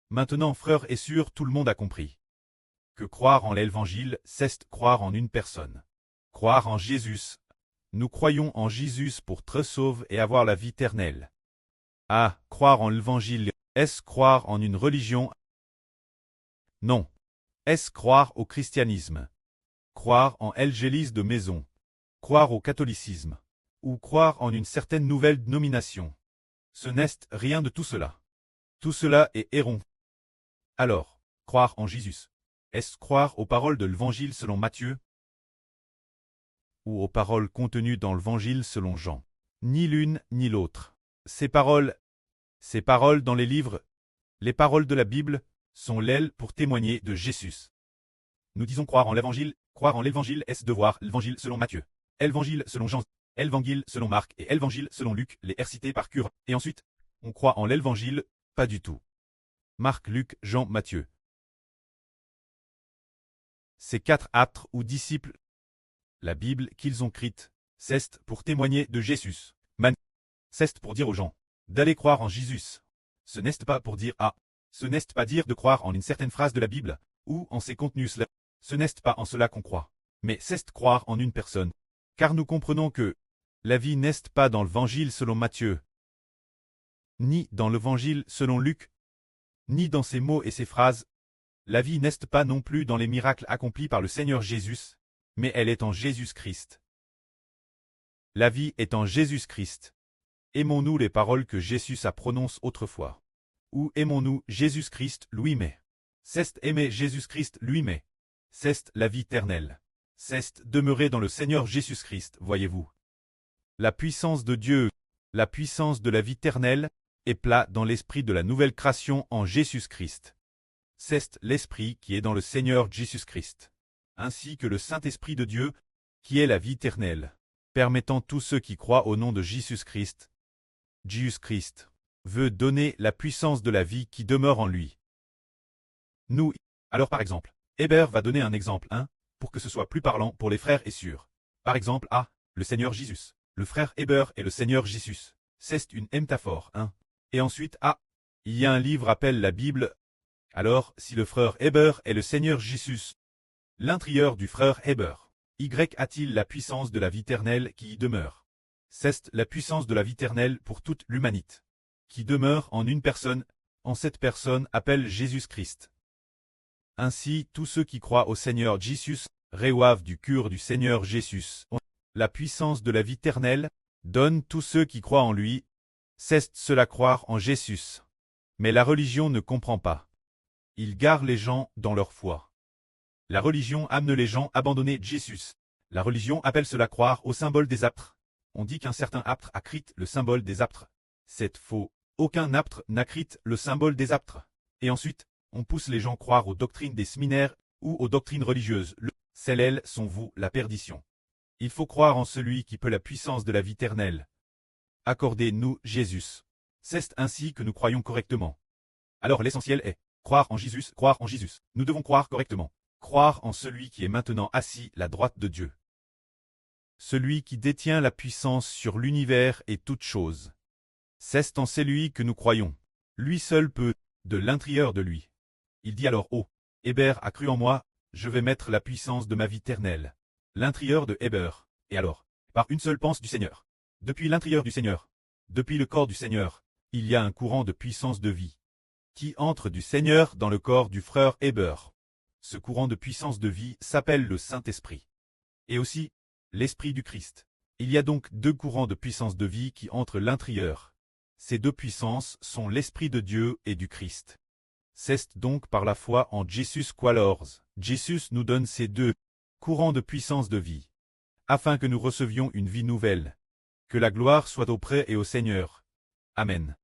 Maintenant, frères et sœurs, tout le monde a compris que croire en l'Évangile, c'est croire en une personne. Croire en Jésus. Nous croyons en Jésus pour être sauvés et avoir la vie éternelle. Ah, croire en l'Évangile, est-ce croire en une religion? Non. Est-ce croire au christianisme? Croire en l'Église de maison? Croire au catholicisme? Ou croire en une certaine nouvelle dénomination? Ce n'est rien de tout cela. Tout cela est erron. Alors, croire en Jésus, est-ce croire aux paroles de l'Évangile selon Matthieu? Ou aux paroles contenues dans l'Évangile selon Jean? Ni l'une ni l'autre. Ces paroles dans les livres, les paroles de la Bible, sont l'aile pour témoigner de Jésus. Nous disons croire en l'Évangile. Croire en l'Évangile est de voir l'Évangile selon Matthieu, l'Évangile selon Jean, l'Évangile selon Marc et l'Évangile selon Luc, les cités par cœur. Et ensuite, on croit en l'Évangile? Pas du tout. Marc, Luc, Jean, Matthieu. Ces 4 apôtres ou disciples, la Bible qu'ils ont écrite, c'est pour témoigner de Jésus. C'est pour dire aux gens d'aller croire en Jésus. Ce n'est pas pour dire ce n'est pas dire de croire en une certaine phrase de la Bible, ou en ses contenus. Ce n'est pas en cela qu'on croit. Mais c'est croire en une personne. Car nous comprenons que la vie n'est pas dans l'Évangile selon Matthieu, ni dans l'Évangile selon Luc, ni dans ses mots et ses phrases. La vie n'est pas non plus dans les miracles accomplis par le Seigneur Jésus, mais elle est en Jésus-Christ. La vie est en Jésus-Christ. Aimons-nous les paroles que Jésus a prononcées autrefois? Ou aimons-nous Jésus-Christ lui-même? C'est aimer Jésus-Christ lui-même. C'est la vie éternelle. C'est demeurer dans le Seigneur Jésus-Christ, voyez-vous. La puissance de Dieu, la puissance de la vie éternelle, est plat dans l'esprit de la nouvelle création en Jésus-Christ. C'est l'esprit qui est dans le Seigneur Jésus-Christ, ainsi que le Saint-Esprit de Dieu, qui est la vie éternelle, permettant tous ceux qui croient au nom de Jésus-Christ. Jésus-Christ veut donner la puissance de la vie qui demeure en lui. Nous, alors par exemple, Hébert va donner un exemple, pour que ce soit plus parlant pour les frères et sœurs. Par exemple, le Seigneur Jésus. Le frère Hébert et le Seigneur Jésus. C'est une métaphore, Et ensuite, il y a un livre appelé la Bible. Alors, si le frère Hébert est le Seigneur Jésus, l'intérieur du frère Hébert, a-t-il la puissance de la vie éternelle qui y demeure? C'est la puissance de la vie éternelle pour toute l'humanité, qui demeure en une personne, en cette personne appelle Jésus-Christ. Ainsi, tous ceux qui croient au Seigneur Jésus, reçoivent du cœur du Seigneur Jésus. La puissance de la vie éternelle donne tous ceux qui croient en lui. C'est cela croire en Jésus. Mais la religion ne comprend pas. Il gare les gens dans leur foi. La religion amène les gens à abandonner Jésus. La religion appelle cela croire au symbole des apôtres. On dit qu'un certain apôtre a écrit le symbole des apôtres. C'est faux. Aucun apôtre n'a écrit le symbole des apôtres. Et ensuite, on pousse les gens à croire aux doctrines des séminaires ou aux doctrines religieuses. Celles-là sont vous la perdition. Il faut croire en celui qui peut la puissance de la vie éternelle. Accordez-nous Jésus. C'est ainsi que nous croyons correctement. Alors l'essentiel est croire en Jésus, croire en Jésus. Nous devons croire correctement. Croire en celui qui est maintenant assis à la droite de Dieu. Celui qui détient la puissance sur l'univers et toutes choses. C'est en celui que nous croyons. Lui seul peut, de l'intérieur de lui. Il dit alors, Hébert a cru en moi, je vais mettre la puissance de ma vie éternelle. L'intérieur de Hébert. Et alors, par une seule pensée du Seigneur. Depuis l'intérieur du Seigneur. Depuis le corps du Seigneur, il y a un courant de puissance de vie qui entre du Seigneur dans le corps du frère Hébert. Ce courant de puissance de vie s'appelle le Saint-Esprit. Et aussi, l'Esprit du Christ. Il y a donc 2 courants de puissance de vie qui entrent l'intérieur. Ces 2 puissances sont l'Esprit de Dieu et du Christ. C'est donc par la foi en Jésus qu'alors Jésus nous donne ces 2 courants de puissance de vie, afin que nous recevions une vie nouvelle. Que la gloire soit auprès et au Seigneur. Amen.